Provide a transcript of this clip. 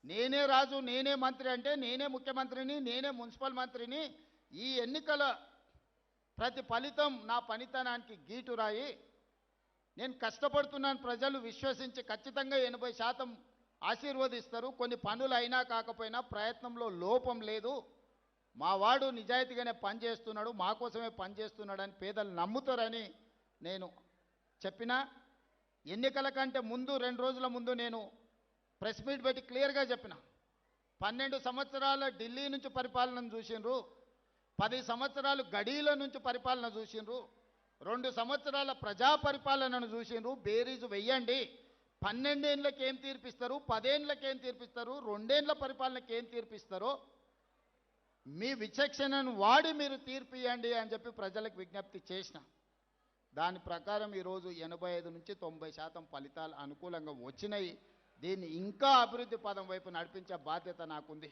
నేనే రాజు నేనే మంత్రి అంటే నేనే ముఖ్యమంత్రిని, నేనే మున్సిపల్ మంత్రిని. ఈ ఎన్నికల ప్రతి ఫలితం నా పనితనానికి గీటురాయి. నేను కష్టపడుతున్నాను, ప్రజలు విశ్వసించి ఖచ్చితంగా 80% ఆశీర్వదిస్తారు. కొన్ని పనులు అయినా కాకపోయినా ప్రయత్నంలో లోపం లేదు. మా వాడు నిజాయితీగానే పనిచేస్తున్నాడు, మా కోసమే పనిచేస్తున్నాడని పేదలు నమ్ముతారని నేను చెప్పిన. ఎన్నికల కంటే ముందు 2 రోజుల ముందు నేను ప్రెస్ మీట్ పెట్టి క్లియర్గా చెప్పిన. 12 సంవత్సరాల ఢిల్లీ నుంచి పరిపాలనను చూసిండ్రు, 10 సంవత్సరాలు గడీల నుంచి పరిపాలన చూసిండ్రు, 2 సంవత్సరాల ప్రజా పరిపాలనను చూసిండ్రు. బేరీజు వెయ్యండి. 12 ఏళ్ళకి ఏం తీర్పిస్తారు, 10 ఏళ్ళకి ఏం తీర్పిస్తారు, 2 ఏళ్ళ పరిపాలనకి ఏం తీర్పిస్తారో మీ విచక్షణను వాడి మీరు తీర్పు ఇవ్వండి అని చెప్పి ప్రజలకు విజ్ఞప్తి చేసిన. దాని ప్రకారం ఈరోజు 85 నుంచి 90% ఫలితాలు అనుకూలంగా వచ్చినాయి. దీన్ని ఇంకా అభివృద్ధి పదం వైపు నడిపించే బాధ్యత నాకుంది.